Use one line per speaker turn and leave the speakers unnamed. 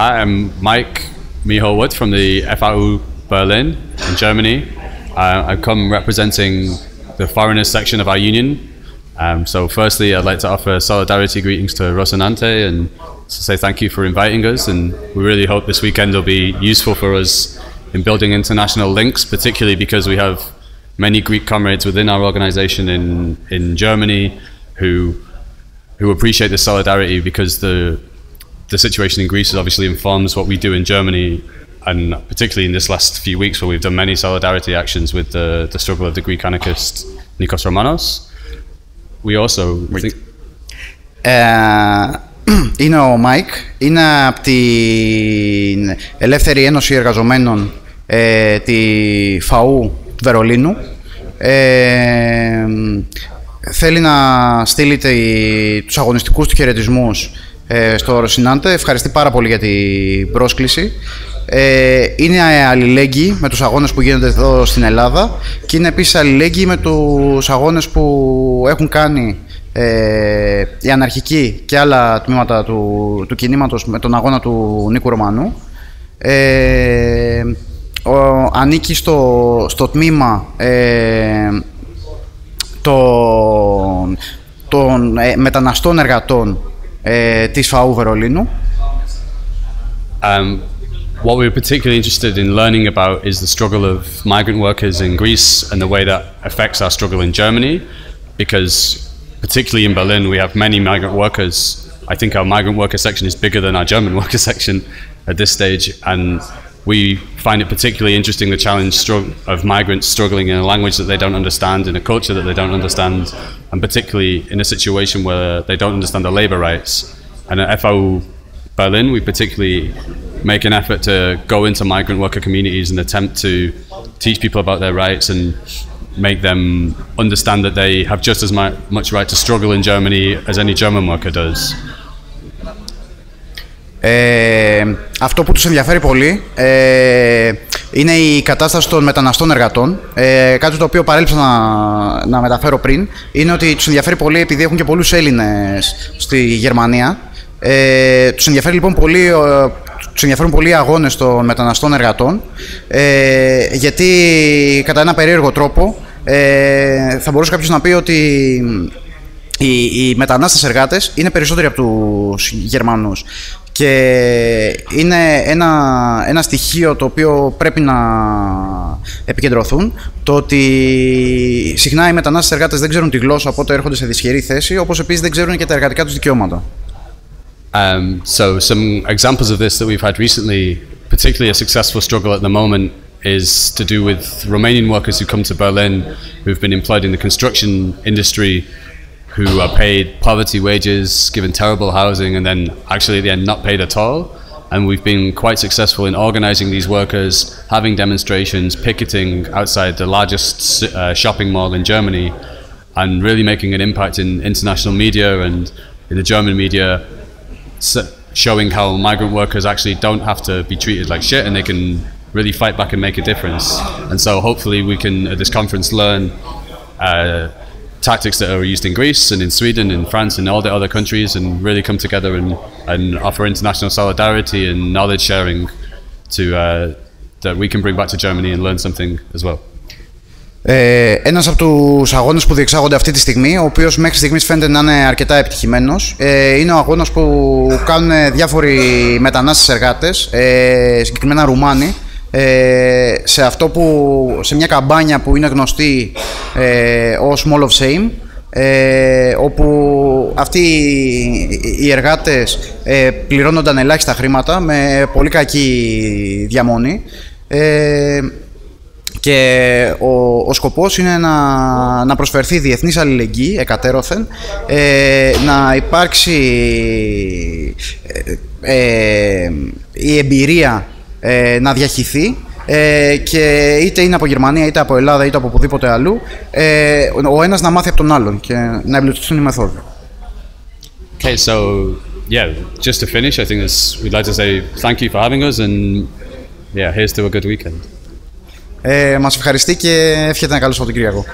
Hi, I'm Mike Miholwood from the FAU Berlin in Germany. I've come representing the foreigners section of our union. So firstly, I'd like to offer solidarity greetings to Rocinante and to say thank you for inviting us. And we really hope this weekend will be useful for us in building international links, particularly because we have many Greek comrades within our organization in Germany who appreciate the solidarity, because the situation in Greece obviously informs what we do in Germany, and particularly in this last few weeks where we've done many solidarity actions with the struggle of the Greek anarchist Nikos Romanos. We also think...
Είναι ο Μάικ, είναι από την Ελεύθερη Ένωση Εργαζομένων τη ΦΑΟΥ του Βερολίνου. Θέλει να στείλει τους αγωνιστικούς του χαιρετισμούς στο Ροσινάντε. Ευχαριστεί πάρα πολύ για την πρόσκληση. Είναι αλληλέγγυοι με τους αγώνες που γίνονται εδώ στην Ελλάδα και είναι επίσης αλληλέγγυοι με τους αγώνες που έχουν κάνει οι αναρχικοί και άλλα τμήματα του κινήματος με τον αγώνα του Νίκου Ρωμανού. Ανήκει στο τμήμα των μεταναστών εργατών της ΦΑΟΥ Βερολίνου.
What we're particularly interested in learning about is the struggle of migrant workers in Greece and the way that affects our struggle in Germany, because particularly in Berlin we have many migrant workers. I think our migrant worker section is bigger than our German worker section at this stage, and we find it particularly interesting the challenge of migrants struggling in a language that they don't understand, in a culture that they don't understand, and particularly in a situation where they don't understand the labour rights. And at FAU Berlin we particularly make an effort to go into migrant worker communities and attempt to teach people about their rights and make them understand that they have just as much right to struggle in Germany as any German worker does.
Αυτό που τους ενδιαφέρει πολύ είναι η κατάσταση των μεταναστών εργατών. Κάτι το οποίο παρέλειψα να μεταφέρω πριν είναι ότι τους ενδιαφέρει πολύ επειδή έχουν και πολλούς Έλληνες στη Γερμανία. Τους ενδιαφέρει λοιπόν πολύ. Τους ενδιαφέρουν πολύ οι αγώνες των μεταναστών εργατών, γιατί κατά ένα περίεργο τρόπο θα μπορούσε κάποιος να πει ότι οι μετανάστες εργάτες είναι περισσότεροι από τους Γερμανούς. Και είναι ένα στοιχείο το οποίο πρέπει να επικεντρωθούν, το ότι συχνά οι μετανάστες εργάτες δεν ξέρουν τη γλώσσα, οπότε έρχονται σε δυσχερή θέση, όπως επίσης δεν ξέρουν και τα εργατικά τους δικαιώματα.
So some examples of this that we've had recently, particularly a successful struggle at the moment, is to do with Romanian workers who come to Berlin who've been employed in the construction industry, who are paid poverty wages, given terrible housing, and then actually at the end not paid at all. And we've been quite successful in organising these workers, having demonstrations, picketing outside the largest shopping mall in Germany, and really making an impact in international media and in the German media, showing how migrant workers actually don't have to be treated like shit and they can really fight back and make a difference. And so hopefully we can at this conference learn tactics that are used in Greece and in Sweden and France and all the other countries, and really come together and offer international solidarity and knowledge sharing to that we can bring back to Germany and learn something as well.
Ένας από τους αγώνες που διεξάγονται αυτή τη στιγμή, ο οποίος μέχρι στιγμής φαίνεται να είναι αρκετά επιτυχημένος, είναι ο αγώνας που κάνουν διάφοροι μετανάστες εργάτες, συγκεκριμένα Ρουμάνοι, σε μια καμπάνια που είναι γνωστή ως Mall of Shame, όπου αυτοί οι εργάτες πληρώνονταν ελάχιστα χρήματα με πολύ κακή διαμονή. Και ο σκοπός είναι να προσφερθεί διεθνής αλληλεγγύη εκατέρωθεν, να υπάρξει η εμπειρία να διαχυθεί, και είτε είναι από Γερμανία, είτε από Ελλάδα, είτε από οπουδήποτε αλλού, ο ένας να μάθει από τον άλλον και να εμπλουτιστούν οι μεθόδοι.
Okay, so yeah, just to finish, I think we'd like to say thank you for having us, and yeah, here's to a good weekend.
Μας ευχαριστεί και εύχεται ένα καλό Σαββατοκύριακο.